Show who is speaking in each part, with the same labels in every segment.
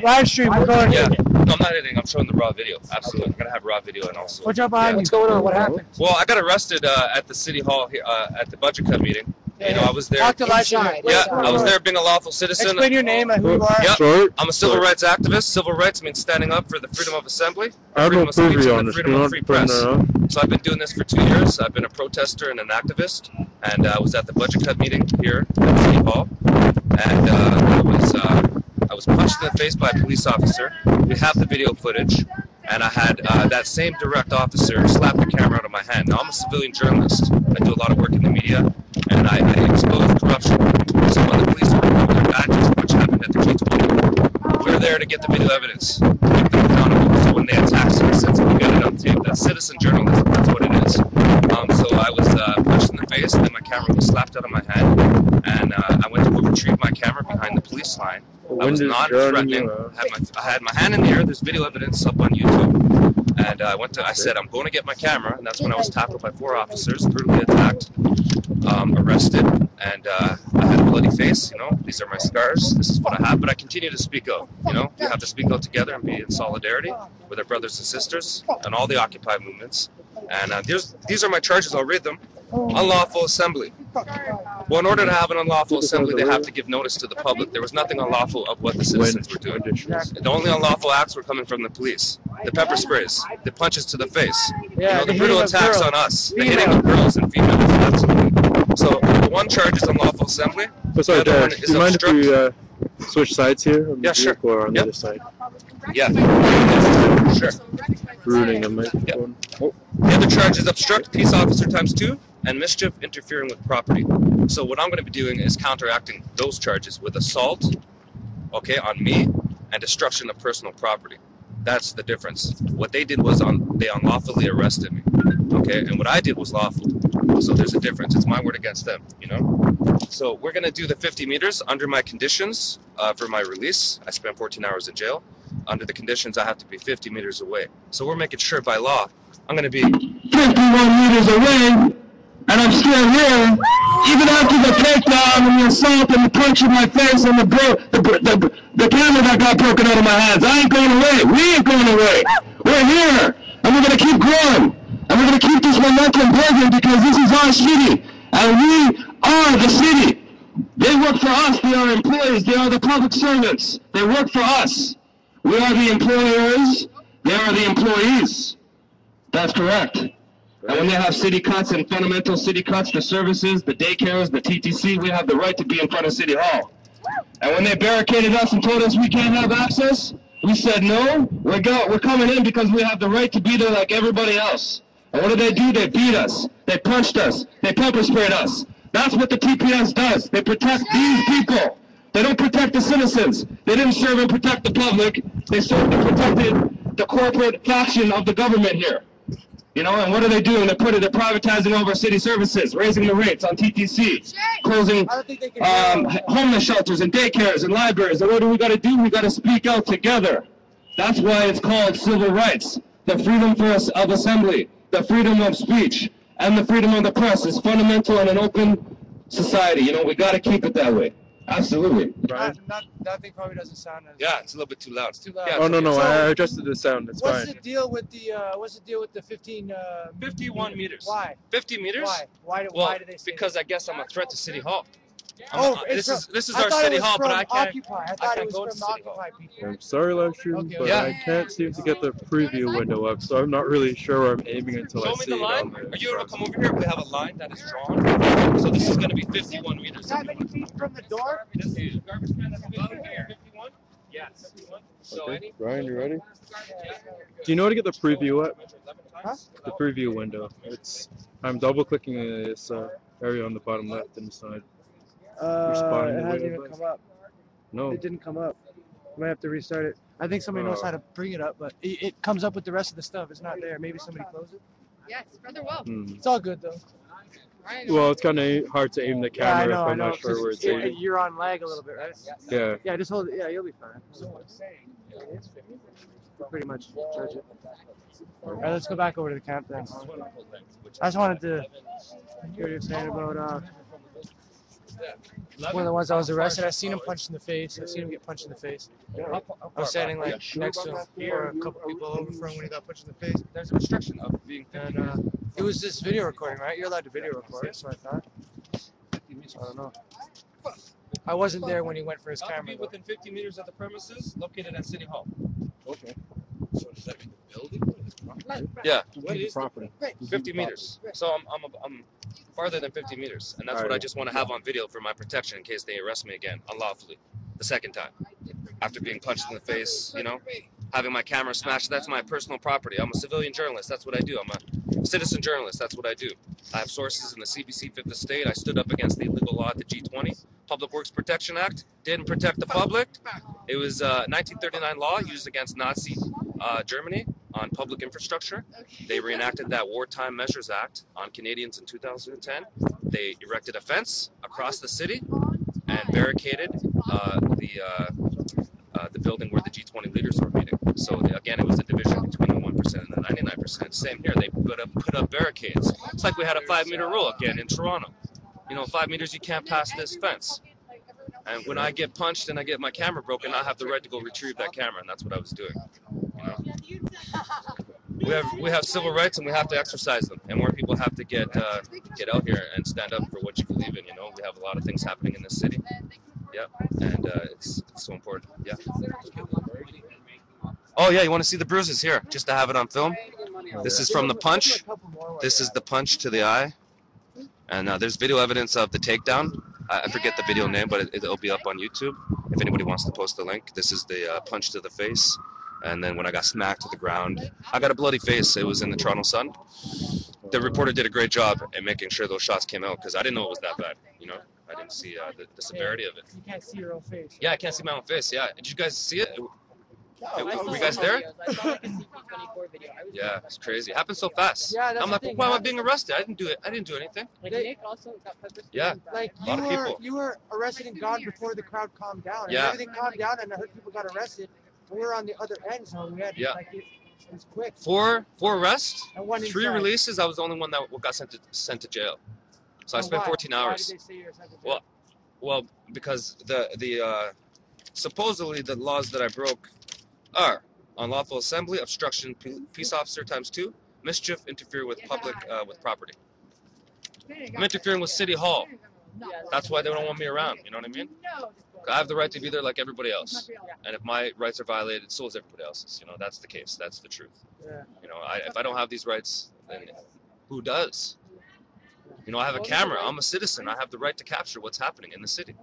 Speaker 1: live stream. We're going.
Speaker 2: Yeah. No, I'm not editing. I'm showing the raw video. Absolutely. I'm going to have raw video and also.
Speaker 1: What's up behind you? What's going on? What happened?
Speaker 2: Well, I got arrested at the city hall here, at the budget cut meeting. You know, I was there.
Speaker 1: Talk to live stream.
Speaker 2: Yeah, I was there being a lawful citizen.
Speaker 1: Explain your name and who you are.
Speaker 2: Yep. I'm a civil rights activist. Civil rights means standing up for the freedom of assembly, freedom of speech, and the freedom of free press. So I've been doing this for 2 years. I've been a protester and an activist, and I was at the budget cut meeting here at City Hall, and I was punched in the face by a police officer. We have the video footage, and I had that same direct officer slap the camera out of my hand. Now, I'm a civilian journalist. I do a lot of work in the media, and I expose corruption. So when the police were removing their badges, which happened at the G20, we were there to get the video evidence, keep them accountable. So when they attack citizens, we get it on tape. That's citizen journalism. That's what it is. So I was punched in the face, and then my camera was slapped out of my hand, and I went to go retrieve my camera behind the police line. I was non-threatening. I had my hand in the air. There's video evidence up on YouTube. And I said, I'm going to get my camera. And that's when I was tackled by 4 officers, brutally attacked, arrested. And I had a bloody face, you know. These are my scars. This is what I have. But I continue to speak out, you know. We have to speak out together and be in solidarity with our brothers and sisters and all the Occupy movements. And these are my charges. I'll read them. Unlawful assembly. Well, in order to have an unlawful assembly, they have to give notice to the public. There was nothing unlawful of what the citizens were doing. The only unlawful acts were coming from the police. The pepper sprays, the punches to the face, you know, the brutal attacks on us, the hitting of girls and females. Absolutely. So the one charge is unlawful assembly.
Speaker 3: Sorry, Dad, do you mind if we switch sides here?
Speaker 2: Yeah, sure.
Speaker 3: Or on the other side?
Speaker 2: Yeah. Sure.
Speaker 3: Ruining a microphone.
Speaker 2: The other charge is obstruct peace officer ×2 and mischief interfering with property. So what I'm going to be doing is counteracting those charges with assault, okay, on me, and destruction of personal property. That's the difference. What they did was they unlawfully arrested me, okay, and what I did was lawful. So there's a difference. It's my word against them, you know. So we're going to do the 50 meters under my conditions for my release. I spent 14 hours in jail. Under the conditions, I have to be 50 meters away. So we're making sure by law, I'm going to be
Speaker 4: 51 meters away, and I'm still here, even after the takedown and the assault and the punch in my face and the camera that got broken out of my hands. I ain't going away. We ain't going away. We're here, and we're going to keep growing, and we're going to keep this momentum building because this is our city, and we are the city. They work for us. They are employees. They are the public servants. They work for us. We are the employers. They are the employees. That's correct. And when they have city cuts and fundamental city cuts, the services, the daycares, the TTC, we have the right to be in front of City Hall. And when they barricaded us and told us we can't have access, we said no, we're coming in because we have the right to be there like everybody else. And what did they do? They beat us. They punched us. They pepper sprayed us. That's what the TPS does. They protect these people. They don't protect the citizens. They didn't serve and protect the public. They served and protected the corporate faction of the government here. You know, and what are they doing? They're privatizing all of our city services, raising the rates on TTC, closing homeless shelters and daycares and libraries. And what do we got to do? We got to speak out together. That's why it's called civil rights. The freedom of assembly, the freedom of speech, and the freedom of the press is fundamental in an open society. You know, we got to keep it that way. Absolutely.
Speaker 1: That thing probably doesn't sound as.
Speaker 2: Yeah, it's a little bit too loud.
Speaker 1: It's too loud.
Speaker 2: Yeah,
Speaker 3: oh no, I adjusted the sound. It's
Speaker 1: what's
Speaker 3: fine.
Speaker 1: The deal with the what's the deal with the
Speaker 2: 51 meters.
Speaker 1: Why?
Speaker 2: 50 meters?
Speaker 1: Why do they say
Speaker 2: because I guess I'm a threat to City Hall.
Speaker 1: This
Speaker 2: is our City Hall, but I can't.
Speaker 1: I thought it was
Speaker 2: go to
Speaker 1: from
Speaker 2: City
Speaker 1: Occupy people.
Speaker 3: I'm sorry, live stream, but I can't seem to get the preview window up, so I'm not really sure where I'm aiming until I see it on there.
Speaker 2: Are you able to come over here? We have a line that is drawn. So this is going to be 51 meters.
Speaker 1: Is that many feet from the door?
Speaker 2: This is a garbage can that's 51? Yes. So
Speaker 3: okay. Ryan, you ready? Do you know how to get the preview up?
Speaker 1: Huh?
Speaker 3: The preview window. I'm double clicking this area on the bottom left and the side.
Speaker 1: It hasn't even come up.
Speaker 3: No.
Speaker 1: It didn't come up. I might have to restart it. I think somebody knows how to bring it up, but it comes up with the rest of the stuff. It's not there. Maybe somebody closed it.
Speaker 5: Yes, rather well.
Speaker 1: It's all good though.
Speaker 3: Well, it's kind of hard to aim the camera if I'm not sure where it's aiming.
Speaker 1: You're on lag a little bit, right?
Speaker 3: Yeah.
Speaker 1: Yeah, just hold it. Yeah, you'll be fine. Pretty much charge it. All right, let's go back over to the camp then. I just wanted to hear what you're saying about one of the ones I was arrested. I seen him punched in the face. I seen him get punched in the face. I was standing like next to him for a couple people over from when he got punched in the face.
Speaker 2: There's a restriction of being 50 meters.
Speaker 1: And it was this video recording, right? You're allowed to video record, so I thought. I don't know. I wasn't there when he went for his
Speaker 2: Not to
Speaker 1: camera.
Speaker 2: be within 50 meters of the premises located at City Hall.
Speaker 5: Okay. So does that mean the building or the property?
Speaker 2: Yeah,
Speaker 5: What is
Speaker 3: property?
Speaker 2: 50 meters. So I'm farther than 50 meters, and that's what I just want to have on video for my protection in case they arrest me again unlawfully, the second time, after being punched in the face. You know, having my camera smashed. That's my personal property. I'm a civilian journalist. That's what I do. I'm a citizen journalist. That's what I do. I have sources in the CBC Fifth Estate. I stood up against the illegal law at the G20, Public Works Protection Act. Didn't protect the public. It was a 1939 law used against Nazi Germany on public infrastructure. They reenacted that Wartime Measures Act on Canadians in 2010. They erected a fence across the city and barricaded the building where the G20 leaders were meeting. So again, it was a division between the 1% and the 99%. Same here. They put up barricades. It's like we had a 5-meter rule again in Toronto. You know, 5 meters, you can't pass this fence. And when I get punched and I get my camera broken, I have the right to go retrieve that camera, and that's what I was doing. You know, we have civil rights, and we have to exercise them. And more people have to get out here and stand up for what you believe in. You know, we have a lot of things happening in this city. Yeah, and it's so important. Yeah. Oh yeah, you want to see the bruises here? Just to have it on film. This is from the punch. This is the punch to the eye. And there's video evidence of the takedown. I forget the video name, but it'll be up on YouTube if anybody wants to post the link. This is the punch to the face. And then when I got smacked to the ground, I got a bloody face. It was in the Toronto Sun. The reporter did a great job at making sure those shots came out because I didn't know it was that bad. You know, I didn't see the severity of it.
Speaker 1: You can't see your own face.
Speaker 2: Yeah, I can't see my own face. Yeah, did you guys see it? Were you guys
Speaker 6: some
Speaker 2: there?
Speaker 6: videos. I saw like a CP24 video. I was
Speaker 2: Yeah, it's crazy. It happened so fast.
Speaker 1: Yeah, that's
Speaker 2: I'm like,
Speaker 1: the thing.
Speaker 2: why am I being arrested? I didn't do it. I didn't do anything.
Speaker 6: like
Speaker 1: They-
Speaker 6: Nick also got pepper sprayed.
Speaker 2: Yeah.
Speaker 1: Like
Speaker 2: A lot of people.
Speaker 1: you were arrested and gone before the crowd calmed down. And
Speaker 2: Yeah.
Speaker 1: everything calmed down, and I heard people got arrested. We were on the other end, so we had
Speaker 2: Yeah.
Speaker 1: like it was quick.
Speaker 2: Four arrests,
Speaker 1: And one
Speaker 2: 3
Speaker 1: inside.
Speaker 2: releases. I was the only one that got sent to jail. So I
Speaker 1: So
Speaker 2: spent
Speaker 1: why?
Speaker 2: 14
Speaker 1: Why
Speaker 2: hours.
Speaker 1: did they say you were sent to jail?
Speaker 2: Well, Well, because the supposedly the laws that I broke are unlawful assembly, obstruction, peace officer ×2, mischief, interfere with public with property. I'm interfering with City Hall. That's why they don't want me around. You know what I mean? I have the right to be there like everybody else, and if my rights are violated, so is everybody else's. You know, that's the case. That's the truth.
Speaker 1: Yeah.
Speaker 2: You know, if I don't have these rights, then who does? You know, I have a camera. I'm a citizen. I have the right to capture what's happening in the city.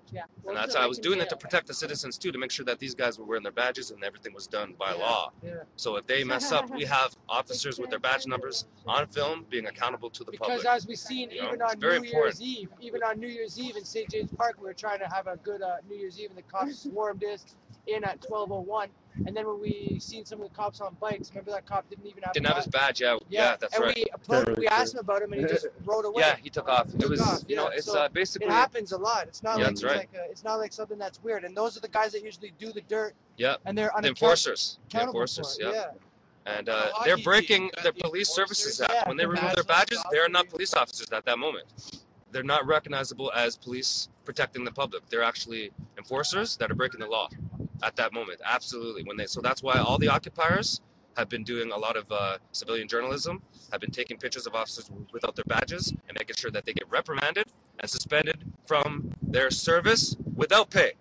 Speaker 2: And that's how I was doing it to protect the citizens too, to make sure that these guys were wearing their badges and everything was done by law.
Speaker 1: Yeah.
Speaker 2: So if they mess up, we have officers with their badge numbers on film being accountable to the
Speaker 1: Because
Speaker 2: public.
Speaker 1: as we've seen,
Speaker 2: You know,
Speaker 1: even
Speaker 2: it's
Speaker 1: on
Speaker 2: very
Speaker 1: New
Speaker 2: important.
Speaker 1: Year's Eve, even on New Year's Eve in St. James Park, we were trying to have a good New Year's Eve, and the cops swarmed us in at 12:01. And then when we seen some of the cops on bikes, remember that cop didn't even have
Speaker 2: Didn't
Speaker 1: a
Speaker 2: have his badge, yeah, that's
Speaker 1: and
Speaker 2: right.
Speaker 1: we asked him about him, and he just rode away.
Speaker 2: Yeah, he took off. It
Speaker 1: Took
Speaker 2: was,
Speaker 1: off,
Speaker 2: you know,
Speaker 1: yeah.
Speaker 2: it's
Speaker 1: So
Speaker 2: basically,
Speaker 1: It happens a lot. It's not
Speaker 2: Yeah,
Speaker 1: like
Speaker 2: that's
Speaker 1: it's
Speaker 2: right.
Speaker 1: like it's not like something that's weird. And those are the guys that usually do the dirt.
Speaker 2: Yeah,
Speaker 1: And they're
Speaker 2: the enforcers,
Speaker 1: yeah.
Speaker 2: yeah. And they're breaking the Police Services Act. When they remove their badges, they're not police officers at that moment. They're not recognizable as police protecting the public. They're actually enforcers that are breaking the law at that moment. Absolutely. So that's why all the occupiers have been doing a lot of civilian journalism, have been taking pictures of officers without their badges and making sure that they get reprimanded and suspended from their service without pay.